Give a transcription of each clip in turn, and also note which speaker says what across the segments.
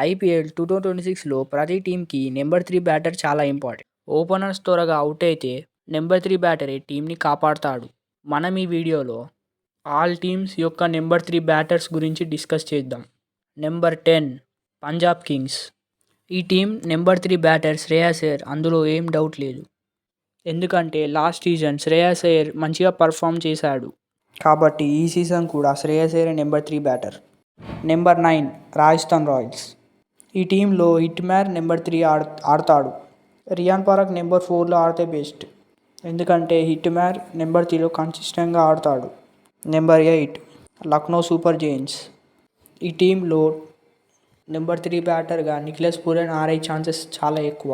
Speaker 1: IPL 2026లో ప్రతి టీంకి నెంబర్ 3 బ్యాటర్ చాలా ఇంపార్టెంట్. ఓపెనర్స్ త్వరగా అవుట్ అయితే నెంబర్ 3 బ్యాటరే టీంని కాపాడతాడు. మనం ఈ వీడియోలో ఆల్ టీమ్స్ యొక్క నెంబర్ 3 బ్యాటర్స్ గురించి డిస్కస్ చేద్దాం. Number 10 Punjab Kings. ఈ team number 3 batter Shreyas Iyer, అందులో ఏం డౌట్ లేదు. ఎందుకంటే లాస్ట్ సీజన్ శ్రేయస్ అయ్యర్ మంచిగా పర్ఫామ్ చేశాడు కాబట్టి ఈ సీజన్ కూడా Shreyas Iyer number 3 batter. Number 9 Rajasthan Royals. ఈ టీంలో హిట్మ్యాన్ నెంబర్ 3 ఆడతాడు. రియాన్ పరాగ్ నెంబర్ 4లో ఆడితే బెస్ట్. ఎందుకంటే హిట్మ్యాన్ నెంబర్ 3లో కన్సిస్టెంట్గా ఆడతాడు. Number 8 Lucknow Super Giants. ఈ టీంలో నెంబర్ 3 బ్యాటర్గా నిఖిలస్ పూరన్ ఆడే ఛాన్సెస్ చాలా ఎక్కువ.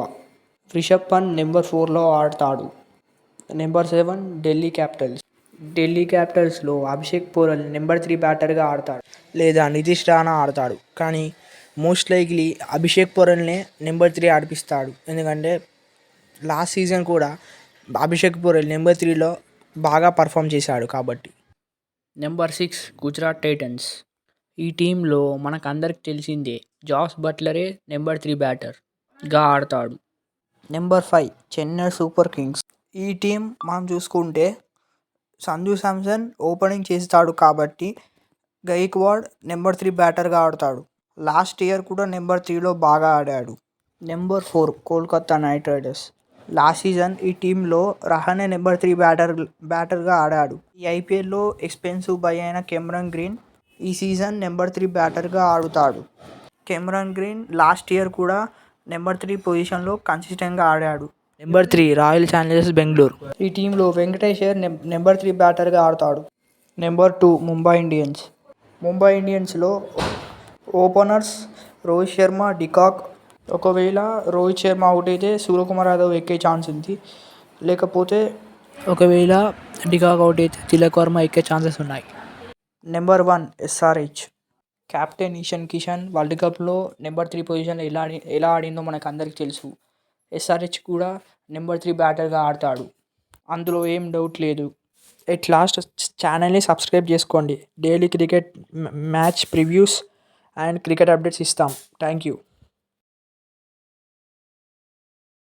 Speaker 1: రిషబ్ పంత్ నెంబర్ 4లో ఆడతాడు. Number 7 Delhi Capitals. ఢిల్లీ క్యాపిటల్స్లో అభిషేక్ పోరల్ నెంబర్ 3 బ్యాటర్గా ఆడతాడు లేదా నితీష్ రాణా ఆడతాడు. కానీ మోస్ట్ లైక్లీ అభిషేక్ పోరల్నే నెంబర్ 3 ఆడిపిస్తాడు. ఎందుకంటే లాస్ట్ సీజన్ కూడా అభిషేక్ పోరల్ నెంబర్ 3లో బాగా పర్ఫామ్ చేశాడు కాబట్టి. Number 6 Gujarat Titans. ఈ టీంలో మనకు అందరికి తెలిసిందే జాస్ బట్లరే నెంబర్ 3 బ్యాటర్గా ఆడతాడు. Number 5 Chennai super Kings. ఈ టీం మనం చూసుకుంటే సంజు శాంసన్ ఓపెనింగ్ చేస్తాడు కాబట్టి గైక్వాడ్ నెంబర్ 3 బ్యాటర్గా ఆడతాడు. లాస్ట్ ఇయర్ కూడా నెంబర్ 3లో బాగా ఆడాడు. Number 4 Kolkata Knight Riders. Last season ఈ టీంలో రహానే నెంబర్ 3 బ్యాటర్గా ఆడాడు. ఈ ఐపీఎల్లో ఎక్స్పెన్సివ్ బై అయిన కెమెరన్ గ్రీన్ ఈ సీజన్ నెంబర్ 3 బ్యాటర్గా ఆడుతాడు. కెమెరన్ గ్రీన్ లాస్ట్ ఇయర్ కూడా నెంబర్ 3 పొజిషన్లో కన్సిస్టెంట్గా ఆడాడు. Number 3 Royal Challengers Bengaluru. ఈ టీంలో వెంకటేష్ అయ్యర్ నెంబర్ 3 బ్యాటర్గా ఆడతాడు. Number 2 Mumbai Indians. ముంబై ఇండియన్స్లో ఓపెనర్స్ రోహిత్ శర్మ, డికాక్. ఒకవేళ రోహిత్ శర్మ అవుట్ అయితే సూర్యకుమార్ యాదవ్ ఎక్కే ఛాన్స్ ఉంది. లేకపోతే ఒకవేళ డికాక్ అవుట్ అయితే తిలక్ వర్మ ఎక్కే ఛాన్సెస్ ఉన్నాయి. Number 1 SRH. Captain Ishan Kishan world కప్లో నెంబర్ 3 పొజిషన్లో ఎలా ఆడిందో మనకు అందరికీ తెలుసు. ఎస్ఆర్హెచ్ కూడా నెంబర్ 3 బ్యాటర్గా ఆడతాడు. అందులో ఏం డౌట్ లేదు. ఎట్ లాస్ట్ ఛానల్ని సబ్స్క్రైబ్ చేసుకోండి. Daily cricket match previews and cricket updates ఇస్తాం. Thank you.